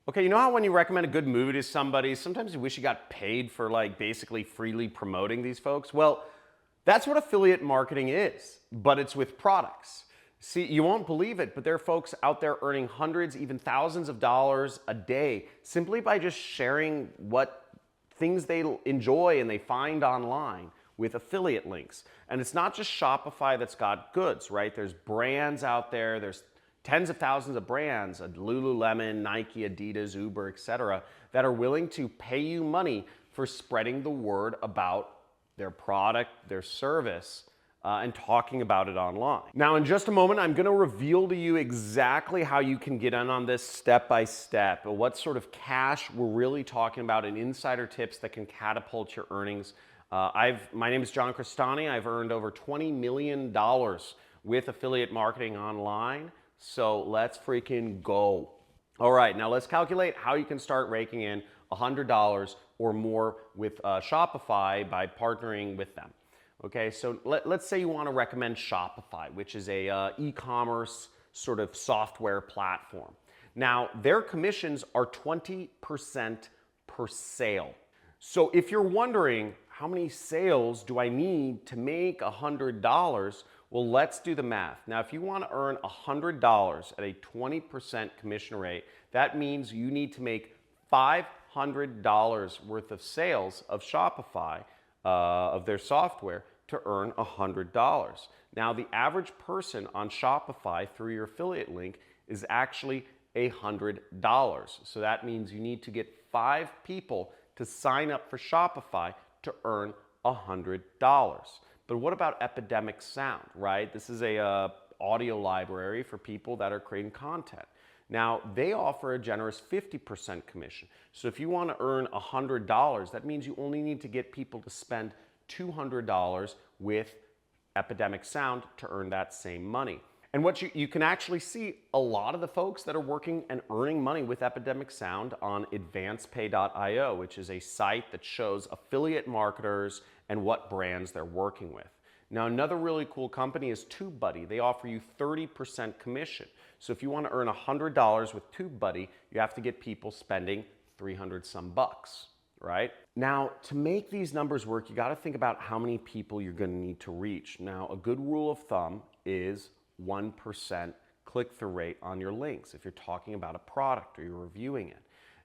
Okay, you know how when you recommend a good movie to somebody, sometimes you wish you got paid for like basically freely promoting these folks? Well, that's what affiliate marketing is, but it's with products. See, you won't believe it, but there are folks out there earning hundreds, even thousands of dollars a day simply by just sharing what things they enjoy and they find online with affiliate links. And it's not just Shopify that's got goods, right? There's brands out there, there's tens of thousands of brands, Lululemon, Nike, Adidas, Uber, etc., that are willing to pay you money for spreading the word about their product, their service, and talking about it online. Now, in just a moment, I'm going to reveal to you exactly how you can get in on this step by step, what sort of cash we're really talking about, and insider tips that can catapult your earnings. My name is John Crestani. I've earned over $20 million with affiliate marketing online. So let's freaking go. All right, now let's calculate how you can start raking in $100 or more with Shopify by partnering with them. Okay, so let's say you want to recommend Shopify, which is a e-commerce sort of software platform. Now, their commissions are 20% per sale. So if you're wondering, how many sales do I need to make $100? Well, let's do the math. Now, if you want to earn $100 at a 20% commission rate, that means you need to make $500 worth of sales of Shopify, of their software, to earn $100. Now, the average person on Shopify through your affiliate link is actually $100. So that means you need to get 5 people to sign up for Shopify to earn $100. But what about Epidemic Sound, right? This is a audio library for people that are creating content. Now, they offer a generous 50% commission. So if you want to earn $100, that means you only need to get people to spend $200 with Epidemic Sound to earn that same money. And what you can actually see a lot of the folks that are working and earning money with Epidemic Sound on advancepay.io, which is a site that shows affiliate marketers and what brands they're working with. Now, another really cool company is TubeBuddy. They offer you 30% commission. So if you want to earn $100 with TubeBuddy, you have to get people spending 300 some bucks, right? Now, to make these numbers work, you got to think about how many people you're going to need to reach. Now, a good rule of thumb is 1% click-through rate on your links if you're talking about a product or you're reviewing it.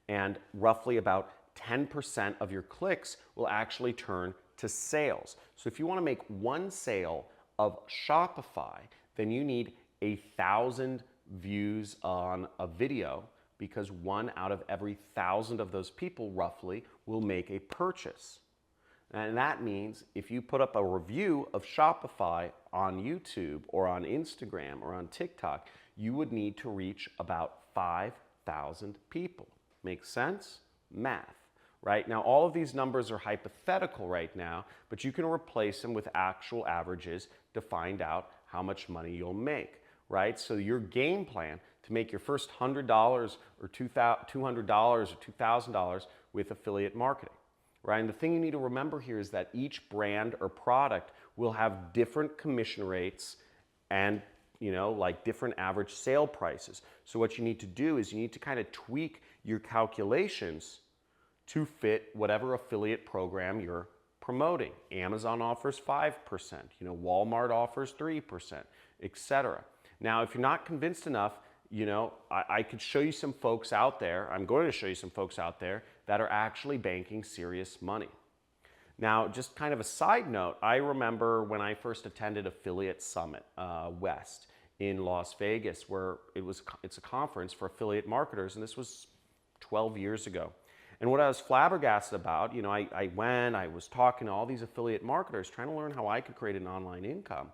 And roughly about 10% of your clicks will actually turn to sales. So if you want to make one sale of Shopify, then you need 1,000 views on a video, because 1 out of every 1,000 of those people roughly will make a purchase. And that means if you put up a review of Shopify on YouTube or on Instagram or on TikTok, you would need to reach about 5,000 people. Make sense? Math, right? Now, all of these numbers are hypothetical right now, but you can replace them with actual averages to find out how much money you'll make, right? So your game plan to make your first $100 or $200 or $2,000 with affiliate marketing. Right? And the thing you need to remember here is that each brand or product will have different commission rates and, like different average sale prices. So what you need to do is you need to kind of tweak your calculations to fit whatever affiliate program you're promoting. Amazon offers 5%, Walmart offers 3%, etc. Now, if you're not convinced enough, I could show you some folks out there. I'm going to show you some folks out there that are actually banking serious money. Now, just kind of a side note, I remember when I first attended Affiliate Summit West in Las Vegas, where it's a conference for affiliate marketers, and this was 12 years ago. And what I was flabbergasted about, I was talking to all these affiliate marketers, trying to learn how I could create an online income.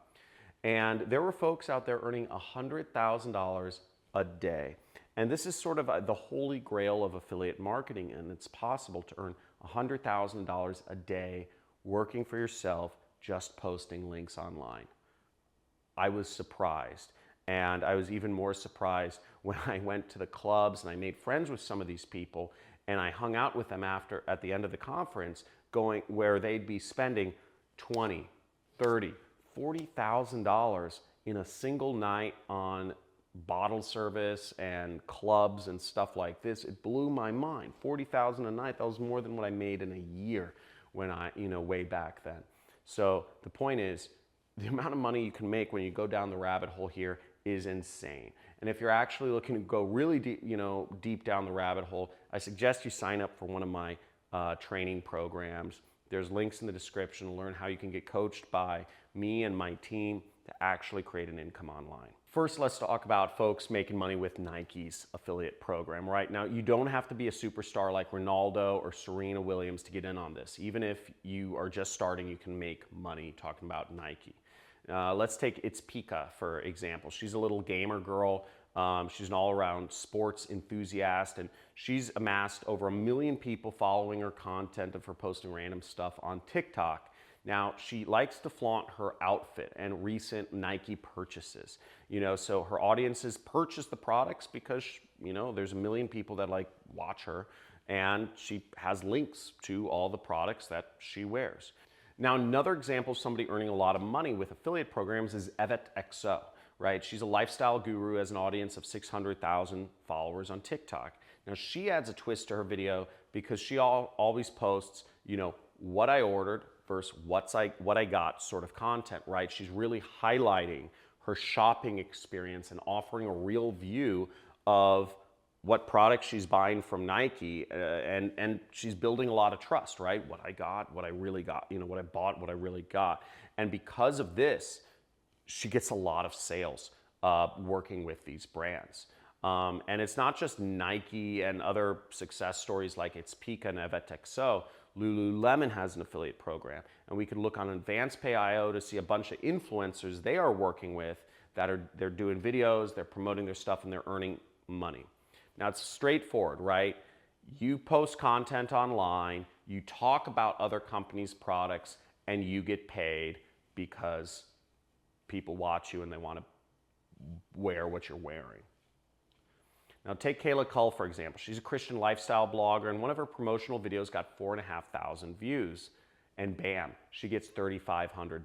And there were folks out there earning $100,000 a day. And this is sort of the holy grail of affiliate marketing, and it's possible to earn $100,000 a day working for yourself, just posting links online. I was surprised, and I was even more surprised when I went to the clubs and I made friends with some of these people, and I hung out with them at the end of the conference, where they'd be spending $20,000, $30,000, $40,000 in a single night on bottle service and clubs and stuff like this. It blew my mind. 40,000 a night, that was more than what I made in a year when I, way back then. So the point is, the amount of money you can make when you go down the rabbit hole here is insane. And if you're actually looking to go really deep, deep down the rabbit hole, I suggest you sign up for one of my training programs. There's links in the description to learn how you can get coached by me and my team to actually create an income online. First, let's talk about folks making money with Nike's affiliate program. Right now, you don't have to be a superstar like Ronaldo or Serena Williams to get in on this. Even if you are just starting, you can make money talking about Nike. Let's take It's Pika, for example. She's a little gamer girl. She's an all-around sports enthusiast, and she's amassed over 1 million people following her content of her posting random stuff on TikTok. Now, she likes to flaunt her outfit and recent Nike purchases. So her audiences purchase the products because, there's 1 million people that watch her, and she has links to all the products that she wears. Now, another example of somebody earning a lot of money with affiliate programs is Epidemic, right? She's a lifestyle guru, has an audience of 600,000 followers on TikTok. Now, she adds a twist to her video because she always posts, what I ordered versus what I got sort of content, right? She's really highlighting her shopping experience and offering a real view of what products she's buying from Nike, and she's building a lot of trust, right? What I got, what I really got, what I bought, what I really got. And because of this, she gets a lot of sales working with these brands. And it's not just Nike and other success stories like It's Pika and Epidemic. Lululemon has an affiliate program, and we could look on Advanced Pay.io to see a bunch of influencers they are working with they're doing videos, they're promoting their stuff, and they're earning money. Now, it's straightforward, right? You post content online, you talk about other companies' products, and you get paid because people watch you and they want to wear what you're wearing. Now, take Kayla Cull, for example. She's a Christian lifestyle blogger, and one of her promotional videos got 4,500 views, and bam, she gets $3,500,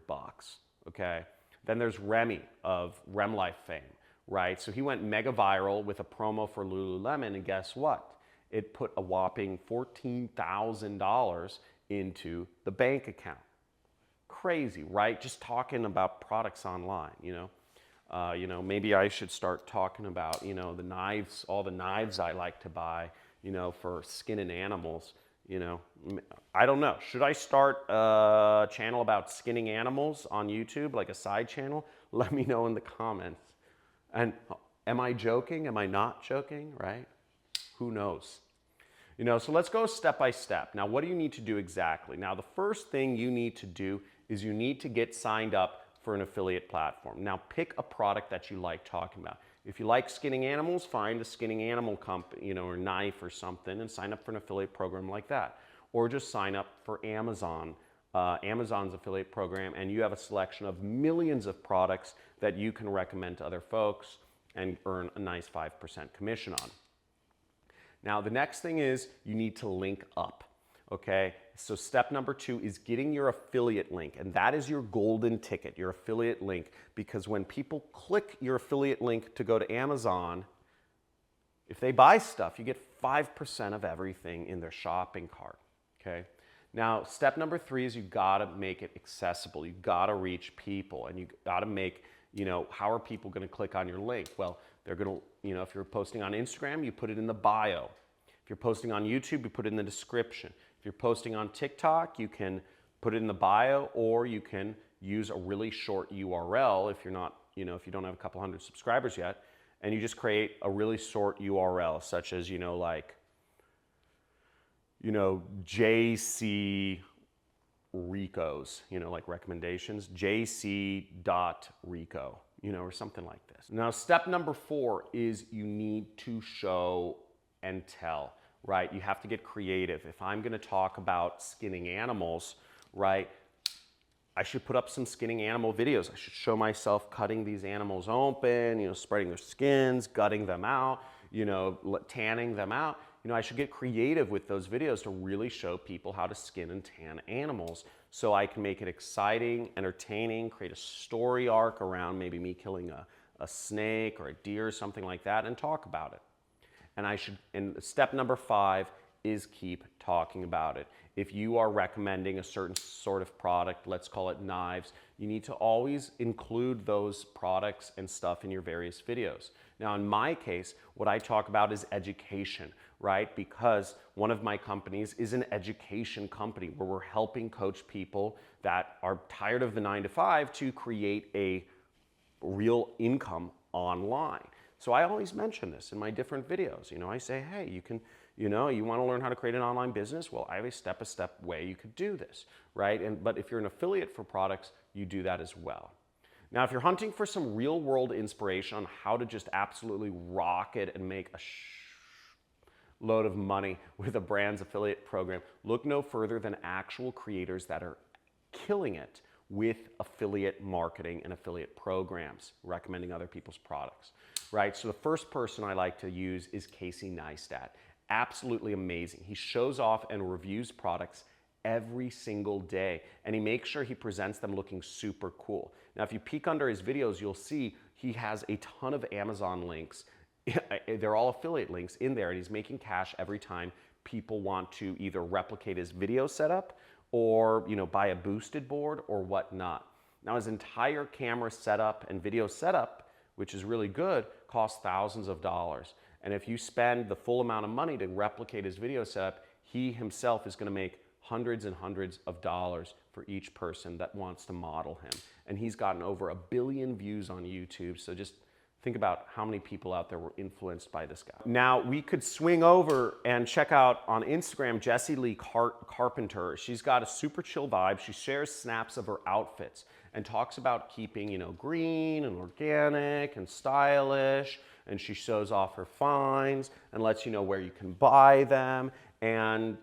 okay? Then there's Remy of Rem Life fame, right? So he went mega viral with a promo for Lululemon, and guess what? It put a whopping $14,000 into the bank account. Crazy, right? Just talking about products online, maybe I should start talking about, the knives, all the knives I like to buy, for skinning animals, I don't know. Should I start a channel about skinning animals on YouTube, like a side channel? Let me know in the comments. And am I joking? Am I not joking, right? Who knows? So let's go step by step. Now, what do you need to do exactly? Now, the first thing you need to do is you need to get signed up for an affiliate platform. Now, pick a product that you like talking about. If you like skinning animals, find a skinning animal company, or knife or something, and sign up for an affiliate program like that. Or just sign up for Amazon, Amazon's affiliate program, and you have a selection of millions of products that you can recommend to other folks and earn a nice 5% commission on. Now, the next thing is you need to link up. Okay, so step number 2 is getting your affiliate link, and that is your golden ticket, your affiliate link, because when people click your affiliate link to go to Amazon, if they buy stuff, you get 5% of everything in their shopping cart, okay? Now, step number 3 is you gotta make it accessible. You gotta reach people, and you gotta make, how are people gonna click on your link? Well, they're gonna, if you're posting on Instagram, you put it in the bio. If you're posting on YouTube, you put it in the description. If you're posting on TikTok, you can put it in the bio, or you can use a really short URL if you're not, if you don't have a couple hundred subscribers yet, and you just create a really short URL, such as, JC Rico's, like recommendations, jc.rico, or something like this. Now, step number 4 is you need to show and tell. Right, you have to get creative. If I'm going to talk about skinning animals, right, I should put up some skinning animal videos. I should show myself cutting these animals open, spreading their skins, gutting them out, tanning them out. I should get creative with those videos to really show people how to skin and tan animals, so I can make it exciting, entertaining, create a story arc around maybe me killing a snake or a deer or something like that and talk about it. And step number 5 is keep talking about it. If you are recommending a certain sort of product, let's call it knives, you need to always include those products and stuff in your various videos. Now, in my case, what I talk about is education, right? Because one of my companies is an education company where we're helping coach people that are tired of the 9-to-5 to create a real income online. So I always mention this in my different videos. I say, hey, you can, you want to learn how to create an online business? Well, I have a step-by-step way you could do this, right? But if you're an affiliate for products, you do that as well. Now, if you're hunting for some real-world inspiration on how to just absolutely rock it and make a load of money with a brand's affiliate program, look no further than actual creators that are killing it with affiliate marketing and affiliate programs, recommending other people's products, right? So the first person I like to use is Casey Neistat. Absolutely amazing. He shows off and reviews products every single day, and he makes sure he presents them looking super cool. Now, if you peek under his videos, you'll see he has a ton of Amazon links. They're all affiliate links in there, and he's making cash every time people want to either replicate his video setup or buy a boosted board or whatnot. Now, his entire camera setup and video setup, which is really good, costs thousands of dollars. And if you spend the full amount of money to replicate his video setup, he himself is going to make hundreds and hundreds of dollars for each person that wants to model him. And he's gotten over 1 billion views on YouTube. So just think about how many people out there were influenced by this guy. Now, we could swing over and check out on Instagram Jessie Lee Carpenter. She's got a super chill vibe. She shares snaps of her outfits and talks about keeping, green and organic and stylish. And she shows off her finds and lets you know where you can buy them. And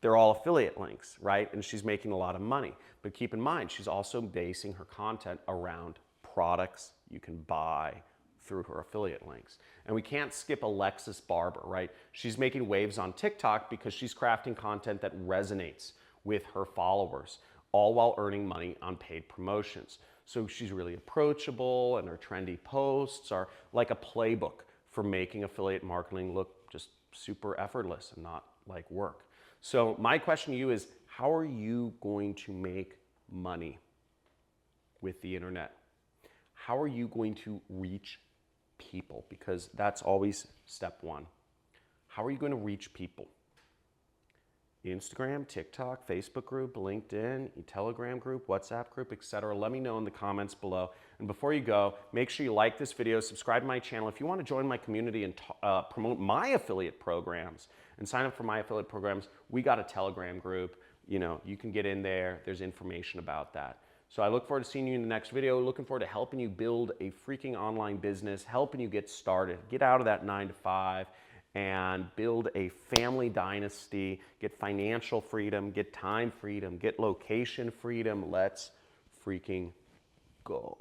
they're all affiliate links, right? And she's making a lot of money. But keep in mind, she's also basing her content around products you can buy through her affiliate links. And we can't skip Alexis Barber, right? She's making waves on TikTok because she's crafting content that resonates with her followers, all while earning money on paid promotions. So she's really approachable, and her trendy posts are like a playbook for making affiliate marketing look just super effortless and not like work. So my question to you is, how are you going to make money with the internet? How are you going to reach people? Because that's always step 1. How are you going to reach people? Instagram, TikTok, Facebook group, LinkedIn, Telegram group, WhatsApp group, etc. Let me know in the comments below. And before you go, make sure you like this video, subscribe to my channel. If you want to join my community and promote my affiliate programs and sign up for my affiliate programs, we got a Telegram group. You can get in there. There's information about that. So I look forward to seeing you in the next video. Looking forward to helping you build a freaking online business, helping you get started, get out of that 9-to-5, and build a family dynasty, get financial freedom, get time freedom, get location freedom. Let's freaking go.